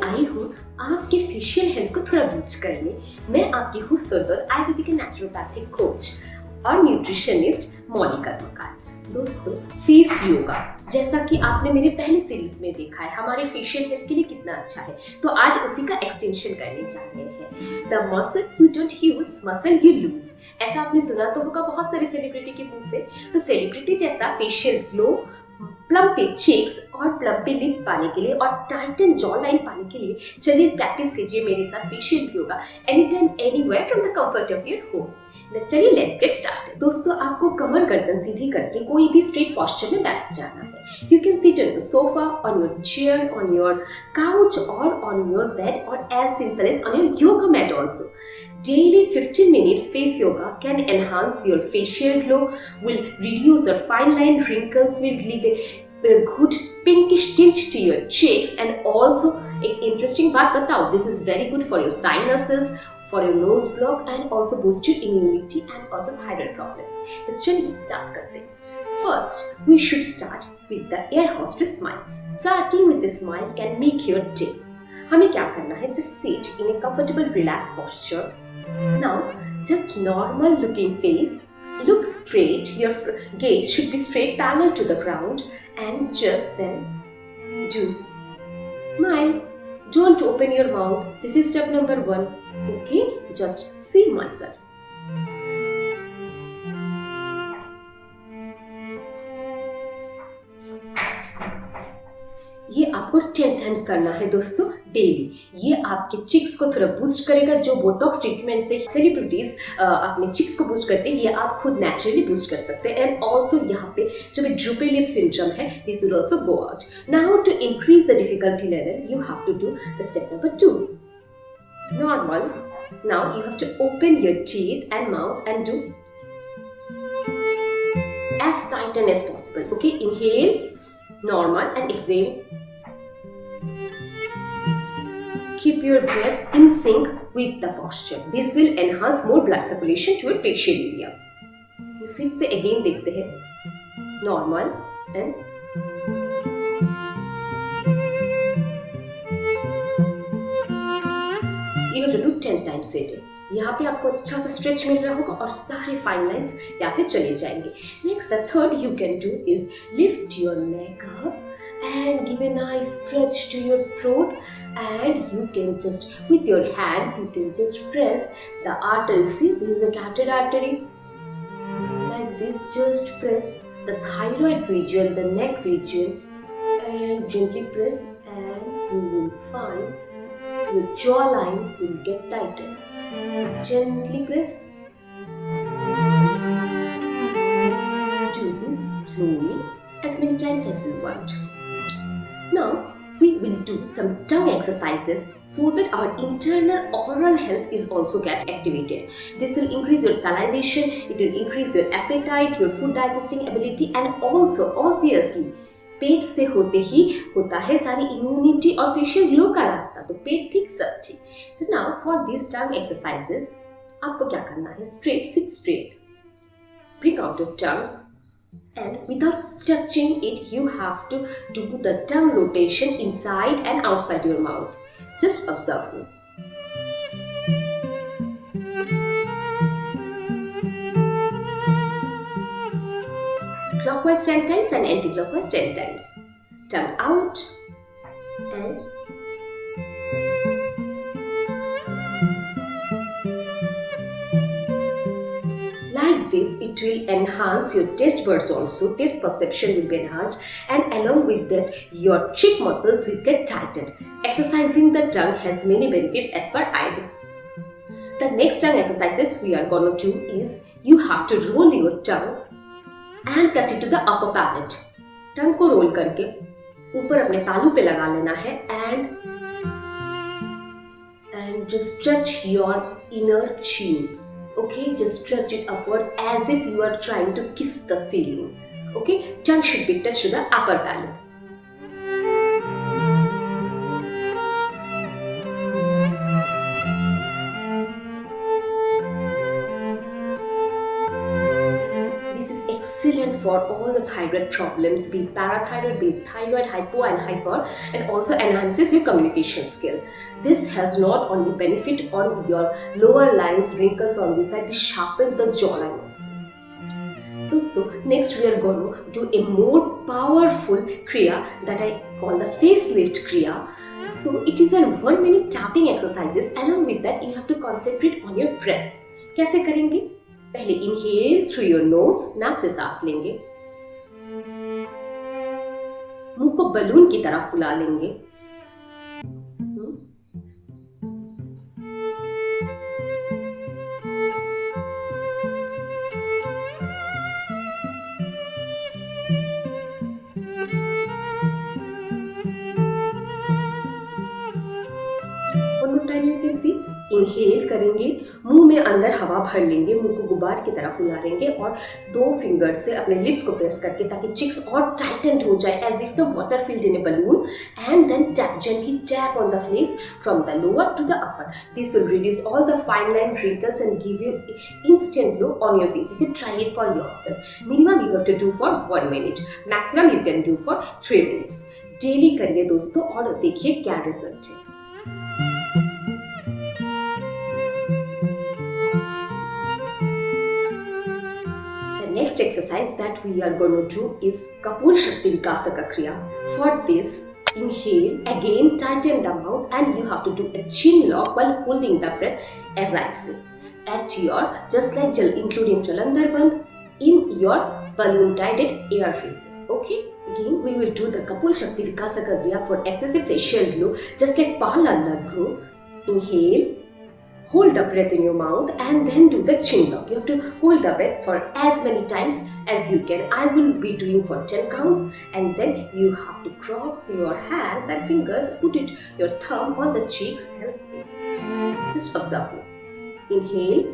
आई हूँ आपके facial health को थोड़ा बूस्ट करने। मैं आपकी खुशतौर आयुर्वेदिक नेचुरोपैथिक कोच और न्यूट्रिशनिस्ट मौली कर्मकार। दोस्तों, फेस योगा जैसा कि आपने मेरे पहले सीरीज में देखा है हमारे फेशियल हेल्थ के लिए कितना अच्छा है, तो आज उसी का एक्सटेंशन करने जा रहे हैं। The muscle you don't use, muscle you lose. ऐसा आपने सुना तो होगा बहुत सारे सेलिब्रिटी के मुंह से। तो सेलिब्रिटी जैसा फेशियल ग्लो, प्लम्पी चीक्स और प्लम्पी लिप्स पाने के लिए और टाइटन जॉ लाइन पाने के लिए चलिए प्रैक्टिस कीजिए मेरे साथ facial yoga any time anywhere from the comfort of your home. चलिए लेट्स गेट स्टार्टेड। दोस्तों, आपको कमर गर्दन सीधी करके कोई भी स्ट्रेट पोस्चर में बैठ जाना है। You can sit on the sofa, on your chair, on your couch or on your bed or as simple as on your yoga mat also. Daily 15 minutes face yoga can enhance your facial glow, will reduce your fine line wrinkles, will give a good pinkish tint to your cheeks and also एक interesting बात बताओ, this is very good for your sinuses, for your nose block and also boost your immunity and also thyroid problems. तो चलिए start करते हैं। First, we should start with the air hostess smile. Starting with the smile can make your day. हमें क्या करना है? Just sit in a comfortable, relaxed posture. Now, just normal looking face. Look straight. Your gaze should be straight, parallel to the ground, and just then do smile. Don't open your mouth. This is step number 1. Okay, just see myself. ये आपको 10 times करना है दोस्तों daily. ये आपके chicks को थोड़ा boost करेगा। जो बोटॉक्स ट्रीटमेंट से सेलिब्रिटीज अपने चिक्स को बूस्ट करते हैं, ये आप खुद नेचुरली बूस्ट कर सकते हैं। एंड ऑल्सो यहाँ पे जो भी ड्रूपी लिप सिंड्रोम है, this will also go out. Now to increase the difficulty level you have to do the step number 2, normal. Now you have to open your teeth and mouth and do as tighten as possible. Okay, inhale normal and exhale. Keep your breath in sync with the posture. This will enhance more blood circulation to your facial area. फिर से again देखते हैं normal and you have to do 10 times a day. यहाँ पे आपको अच्छा सा stretch मिल रहा होगा और सारे फाइन लाइंस यहाँ से चले जाएंगे। Next the third you can do is lift your neck up and give a nice stretch to your throat, and you can just with your hands you can just press the artery. See, this is a carotid artery, like this. Just press the thyroid region, the neck region, and gently press, and you will find your jawline will get tighter. Gently press. Do this slowly as many times as you want. Now we will do some tongue exercises so that our internal oral health is also get activated. This will increase your salivation, it will increase your appetite, your food digesting ability, and also obviously पेट से होते ही होता है सारी immunity और facial glow का रास्ता। तो पेट ठीक सब ठीक। तो now for this tongue exercises आपको क्या करना है? Straight, seat straight, bring out your tongue and without touching it you have to do the tongue rotation inside and outside your mouth. Just observe me. Clockwise 10 times and anti-clockwise 10 times. Tongue out and like this. It will enhance your taste buds also. Taste perception will be enhanced, and along with that your cheek muscles will get tightened. Exercising the tongue has many benefits as per I do. The next tongue exercises we are going to do is you have to roll your tongue and touch it to the upper palate. Tongue को roll करके ऊपर अपने तालू पे लगा लेना है and just stretch your inner chin. Okay, just stretch it upwards as if you are trying to kiss the ceiling. Okay, tongue should be touched to the upper palate. This is excellent for all the thyroid problems, be it parathyroid, be it thyroid, hypo and hyper, and also enhances your communication skill. This has not only benefit on your lower lines, wrinkles on this side, it sharpens the jawline also. दोस्तों, next we are going to do a more powerful kriya that I call the facelift kriya. So it is a 1 minute tapping exercises. Along with that, you have to concentrate on your breath. कैसे करेंगे? पहले inhale through your nose, नाक से सांस लेंगे, मुंह को balloon की तरह फुला लेंगे, time you can see inhale करेंगे, मुंह में अंदर हवा भर लेंगे, मुंह को गुब्बार की तरह फुला लेंगे और 2 फिंगर से अपने लिप्स को प्रेस करके ताकि चिक्स और टाइटन हो जाए as if the water filled in a balloon, and then gently tap on the face from the lower to the upper. This will reduce all the fine line wrinkles and give you instant glow on your face. You can try it for yourself. Minimum you have to do for 1 minute. Maximum you can do for 3 minutes. Daily करिए दोस्तों और देखिए क्या result है. Next exercise that we are going to do is Kapul Shakti Vikasaka Kriya. For this, inhale, again tighten the mouth and you have to do a chin lock while holding the breath as I say. At your, just like including Jalandhar Bandh, in your balloon tighted air faces. Okay? Again, we will do the Kapul Shakti Vikasaka Kriya for excessive facial glow, just like Pahalala glow. Inhale. Hold the breath in your mouth and then do the chin lock. You have to hold the breath for as many times as you can. I will be doing for 10 counts and then you have to cross your hands and fingers, put your thumb on the cheeks and just observe me. Inhale.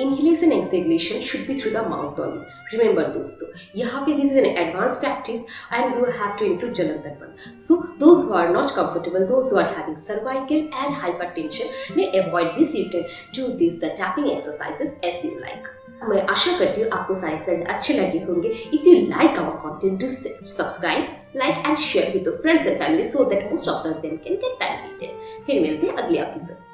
Inhalation and exhalation should be through the mouth only. Remember दोस्तों, यहाँ पे this is an advanced practice and you have to include Jalandhar Bandh. So those who are not comfortable, those who are having cervical and hypertension may avoid this. You can do this the tapping exercises as you like. मैं आशा करती हूँ आपको सारे exercise अच्छे लगे होंगे. If you like our content, do subscribe, like and share with your friends and family so that most of them can get benefited. फिर मिलते हैं अगले एपिसोड.